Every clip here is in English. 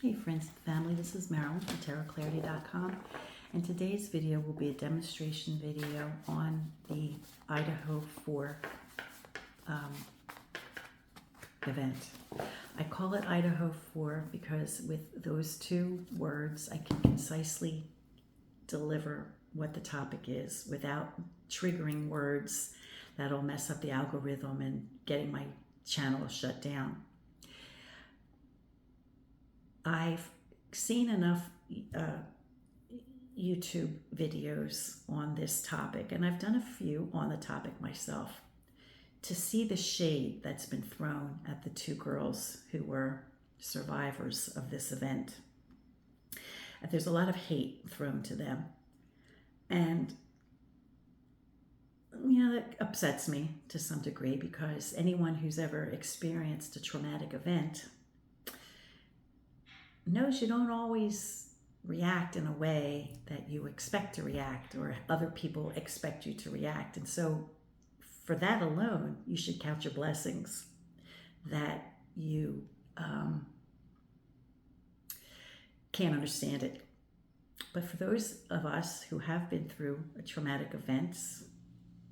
Hey friends and family, this is Marilyn from TarotClarity.com, and today's video will be a demonstration video on the Idaho 4 event. I call it Idaho 4 because with those two words I can concisely deliver what the topic is without triggering words that'll mess up the algorithm and getting my channel shut down. I've seen enough YouTube videos on this topic, and I've done a few on the topic myself, to see the shade that's been thrown at the two girls who were survivors of this event. There's a lot of hate thrown to them, and that upsets me to some degree, because anyone who's ever experienced a traumatic event knows you don't always react in a way that you expect to react or other people expect you to react. And so for that alone, you should count your blessings that you can't understand it. But for those of us who have been through a traumatic events,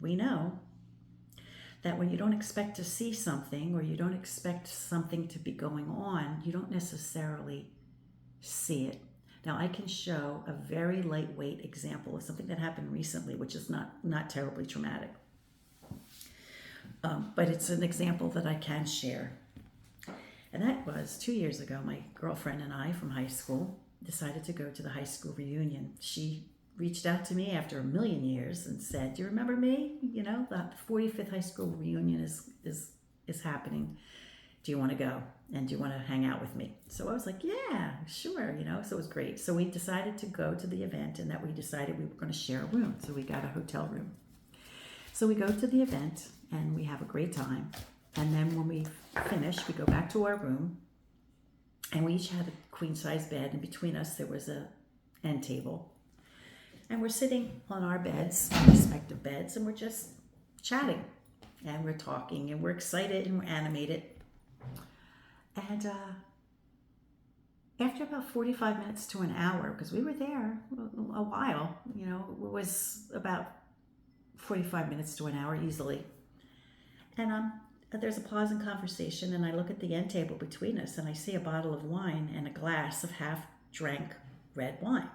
we know that when you don't expect to see something, or you don't expect something to be going on, you don't necessarily see it. Now, I can show a very lightweight example of something that happened recently, which is not terribly traumatic. But it's an example that I can share. And that was 2 years ago. My girlfriend and I from high school decided to go to the high school reunion. She reached out to me after a million years and said, "Do you remember me? You know, the 45th high school reunion is happening. Do you want to go? And do you want to hang out with me?" So I was like, yeah, sure, so it was great. So we decided to go to the event, and that we decided we were going to share a room. So we got a hotel room. So we go to the event and we have a great time. And then when we finish, we go back to our room, and we each had a queen size bed, and between us there was a end table. And we're sitting on our beds, our respective beds, and we're just chatting, and we're talking, and we're excited, and we're animated. And after about 45 minutes to an hour, because we were there a while, it was about 45 minutes to an hour easily. And there's a pause in conversation, and I look at the end table between us, and I see a bottle of wine and a glass of half-drank red wine.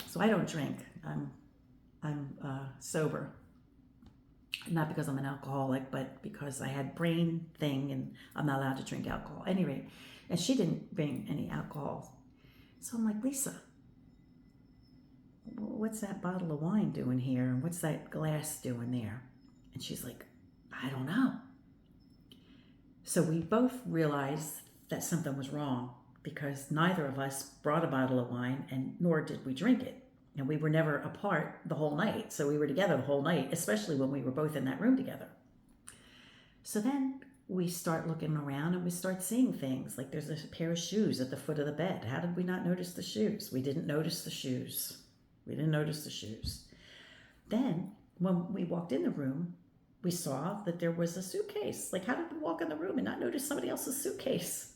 So I don't drink. I'm sober. Not because I'm an alcoholic, but because I had brain thing and I'm not allowed to drink alcohol. Anyway, and she didn't bring any alcohol. So I'm like, "Lisa, what's that bottle of wine doing here? And what's that glass doing there?" And she's like, "I don't know." So we both realized that something was wrong, because neither of us brought a bottle of wine, and nor did we drink it. And we were never apart the whole night. So we were together the whole night, especially when we were both in that room together. So then we start looking around, and we start seeing things. Like there's a pair of shoes at the foot of the bed. How did we not notice the shoes? We didn't notice the shoes. Then when we walked in the room, we saw that there was a suitcase. Like, how did we walk in the room and not notice somebody else's suitcase?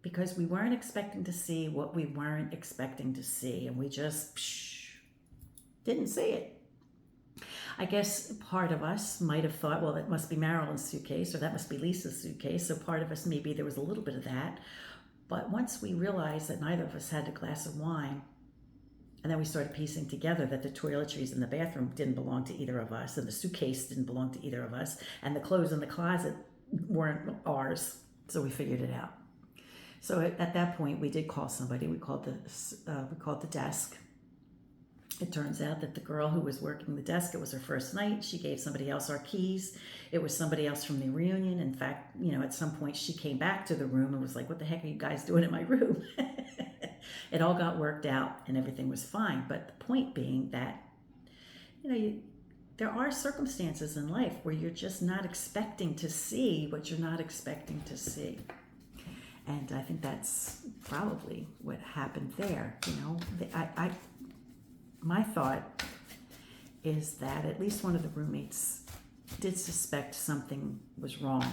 Because we weren't expecting to see what we weren't expecting to see, and we just didn't see it. I guess part of us might have thought, well, that must be Marilyn's suitcase, or that must be Lisa's suitcase. So part of us, maybe there was a little bit of that. But once we realized that neither of us had a glass of wine, and then we started piecing together that the toiletries in the bathroom didn't belong to either of us, and the suitcase didn't belong to either of us, and the clothes in the closet weren't ours. So we figured it out. So at that point, we did call somebody. We called the desk. It turns out that the girl who was working the desk, it was her first night. She gave somebody else our keys. It was somebody else from the reunion. In fact, at some point she came back to the room and was like, "What the heck are you guys doing in my room?" It all got worked out and everything was fine. But the point being that, there are circumstances in life where you're just not expecting to see what you're not expecting to see. And I think that's probably what happened there. My thought is that at least one of the roommates did suspect something was wrong,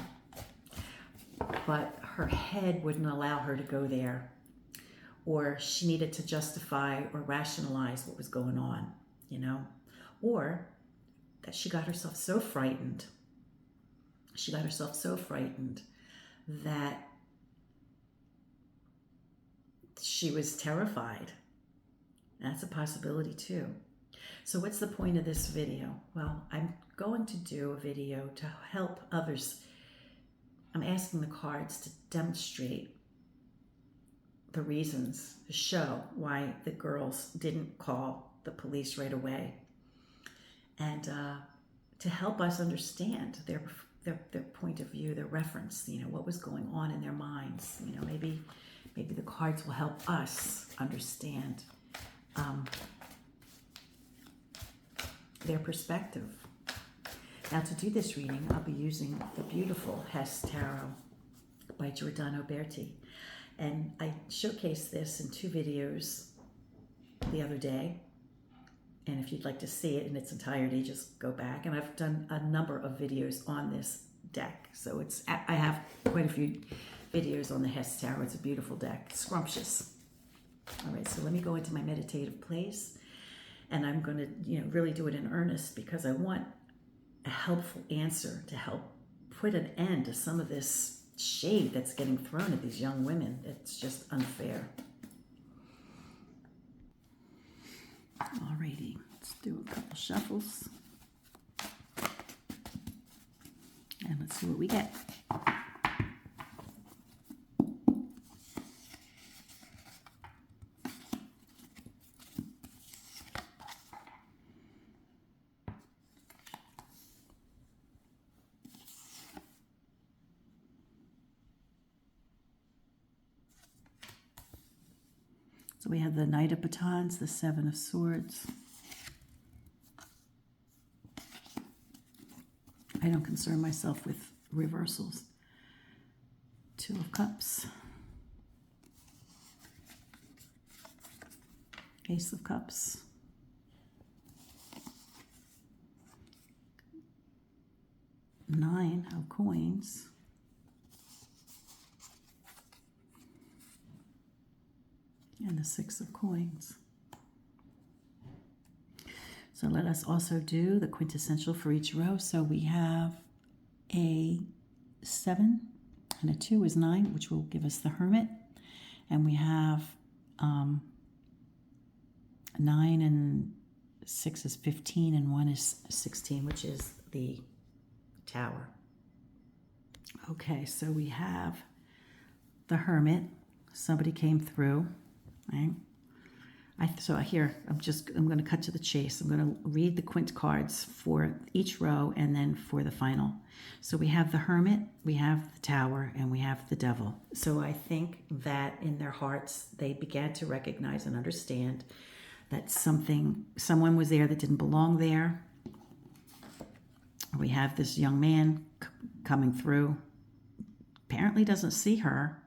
but her head wouldn't allow her to go there or she needed to justify or rationalize what was going on, you know, or that she got herself so frightened. She got herself so frightened that she was terrified. That's a possibility too. So what's the point of this video? Well, I'm going to do a video to help others. I'm asking the cards to demonstrate the reasons, to show why the girls didn't call the police right away, and to help us understand their point of view, their reference, you know, what was going on in their minds. You know, maybe the cards will help us understand their perspective. Now, to do this reading, I'll be using the beautiful Hess Tarot by Giordano Berti. And I showcased this in 2 videos the other day. And if you'd like to see it in its entirety, just go back. And I've done a number of videos on this deck. So I have quite a few videos on the Hess Tarot. It's a beautiful deck, scrumptious. All right, so let me go into my meditative place. And I'm going to, you know, really do it in earnest, because I want a helpful answer to help put an end to some of this shade that's getting thrown at these young women. It's just unfair. Alrighty, let's do a couple shuffles. And let's see what we get. So we have the Knight of Batons, the 7 of Swords. I don't concern myself with reversals. 2 of Cups. Ace of Cups. Nine of Coins. And the 6 of Coins. So let us also do the quintessential for each row. So we have a 7 and a 2 is 9, which will give us the Hermit. And we have 9 and 6 is 15 and 1 is 16, which is the Tower. Okay, so we have the Hermit. Somebody came through. Right? So here, I'm going to cut to the chase. I'm going to read the quint cards for each row and then for the final. So we have the Hermit, we have the Tower, and we have the Devil. So I think that in their hearts, they began to recognize and understand that someone was there that didn't belong there. We have this young man coming through. Apparently doesn't see her.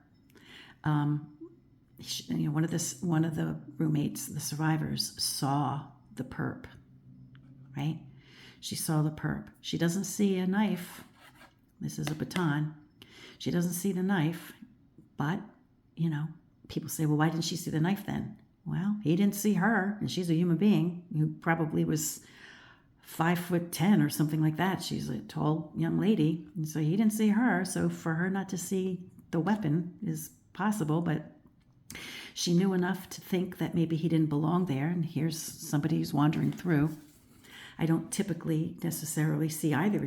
You know, one of the roommates, the survivors, saw the perp, right? She saw the perp. She doesn't see a knife. This is a baton. She doesn't see the knife, but, you know, people say, well, why didn't she see the knife then? Well, he didn't see her, and she's a human being who probably was 5'10" or something like that. She's a tall young lady, and so he didn't see her. So for her not to see the weapon is possible, but she knew enough to think that maybe he didn't belong there, and here's somebody who's wandering through. I don't typically necessarily see either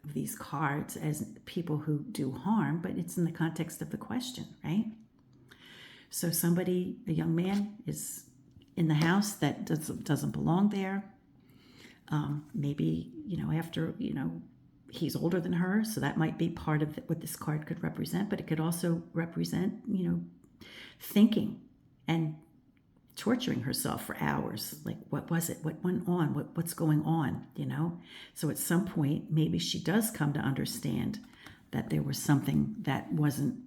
of these cards as people who do harm, but it's in the context of the question, right? So a young man is in the house that doesn't belong there. Maybe, you know, after, you know, he's older than her, so that might be part of what this card could represent, but it could also represent, you know, thinking and torturing herself for hours. Like, what was it? What went on? What's going on? You know? So at some point, maybe she does come to understand that there was something that wasn't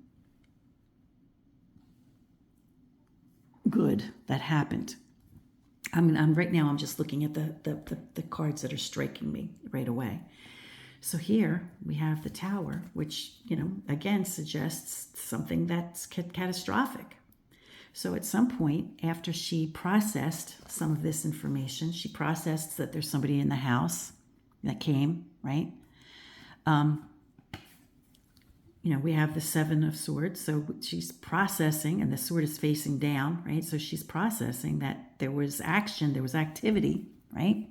good that happened. Right now, I'm just looking at the cards that are striking me right away. So here we have the Tower, which, you know, again suggests something that's catastrophic. So at some point, after she processed some of this information, she processed that there's somebody in the house that came, right? We have the Seven of Swords, so she's processing, and the sword is facing down, right? So she's processing that there was action, there was activity, right?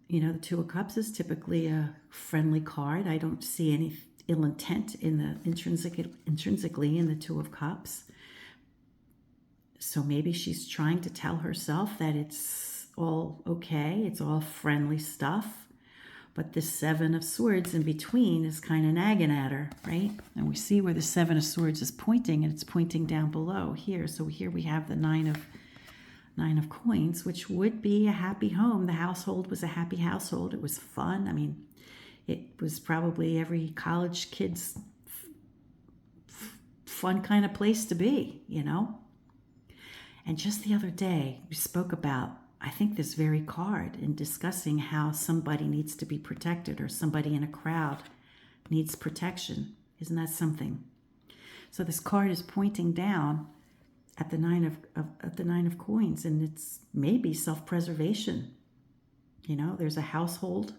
The Two of Cups is typically a friendly card. I don't see any ill intent in the intrinsically in the Two of Cups. So maybe she's trying to tell herself that it's all okay, it's all friendly stuff. But the Seven of Swords in between is kind of nagging at her, right? And we see where the Seven of Swords is pointing, and it's pointing down below here. So here we have the Nine of Coins, which would be a happy home. The household was a happy household. It was fun. I mean, it was probably every college kid's fun kind of place to be, And just the other day, we spoke about, I think, this very card in discussing how somebody needs to be protected, or somebody in a crowd needs protection. Isn't that something? So this card is pointing down at the Nine of Coins, and it's maybe self-preservation. There's a household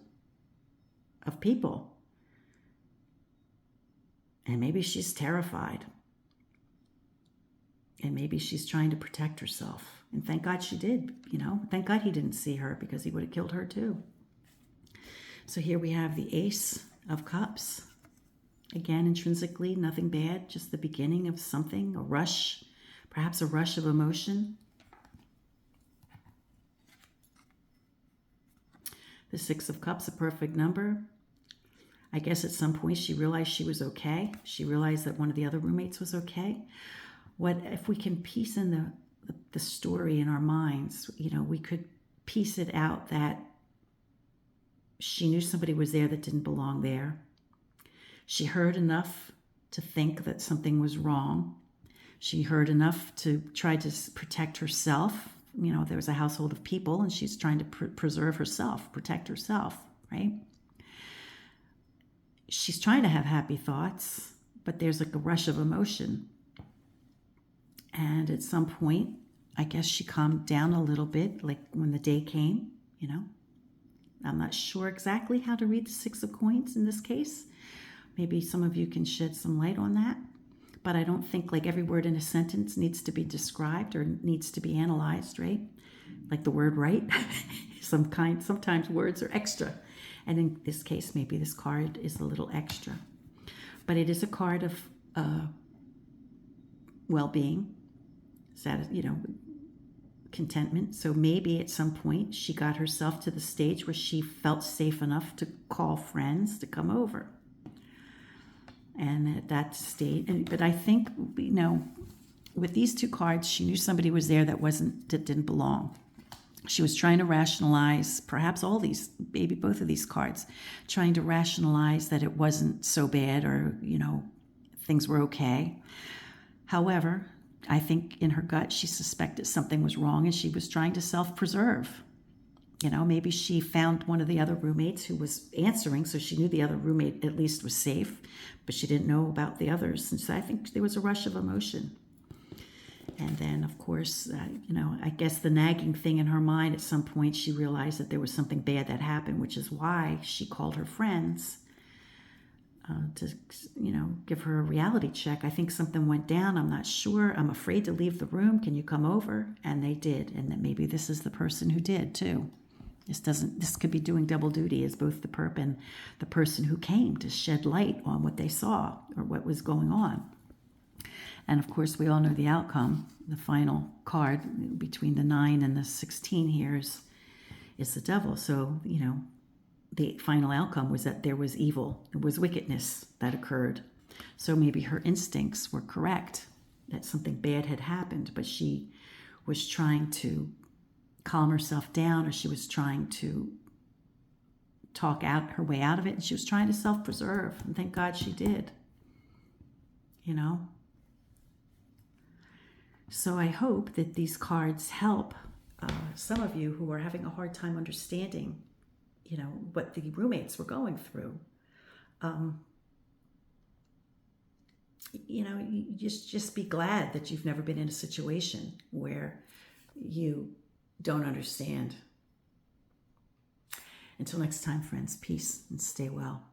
of people, and maybe she's terrified, and maybe she's trying to protect herself. And thank God she did, Thank God he didn't see her, because he would have killed her too. So here we have the Ace of Cups. Again, intrinsically, nothing bad, just the beginning of something, a rush, perhaps a rush of emotion. The Six of Cups, a perfect number. I guess at some point she realized she was okay. She realized that one of the other roommates was okay. What if we can piece in the story in our minds, we could piece it out that she knew somebody was there that didn't belong there. She heard enough to think that something was wrong. She heard enough to try to protect herself. There was a household of people, and she's trying to preserve herself, protect herself, right? She's trying to have happy thoughts, but there's like a rush of emotion. And at some point, I guess she calmed down a little bit, like when the day came, I'm not sure exactly how to read the Six of Coins in this case. Maybe some of you can shed some light on that. But I don't think like every word in a sentence needs to be described or needs to be analyzed, right? Like the word right. Sometimes words are extra. And in this case, maybe this card is a little extra. But it is a card of well-being, contentment. So maybe at some point she got herself to the stage where she felt safe enough to call friends to come over. And at that stage, but I think, with these two cards, she knew somebody was there that didn't belong. She was trying to rationalize, perhaps maybe both of these cards, trying to rationalize that it wasn't so bad, or, things were okay. However, I think in her gut, she suspected something was wrong, and she was trying to self-preserve. Maybe she found one of the other roommates who was answering, so she knew the other roommate at least was safe, but she didn't know about the others. And so I think there was a rush of emotion. And then, of course, I guess the nagging thing in her mind, at some point she realized that there was something bad that happened, which is why she called her friends to, give her a reality check. I think something went down. I'm not sure. I'm afraid to leave the room. Can you come over? And they did. And then maybe this is the person who did too. This could be doing double duty as both the perp and the person who came to shed light on what they saw or what was going on. And of course, we all know the outcome. The final card between the 9 and the 16 here is the devil. So, the final outcome was that there was evil. It was wickedness that occurred. So maybe her instincts were correct, that something bad had happened, but she was trying to calm herself down, or she was trying to talk out her way out of it, and she was trying to self-preserve, and thank God she did. So I hope that these cards help some of you who are having a hard time understanding, what the roommates were going through. you just be glad that you've never been in a situation where you don't understand. Until next time, friends, peace and stay well.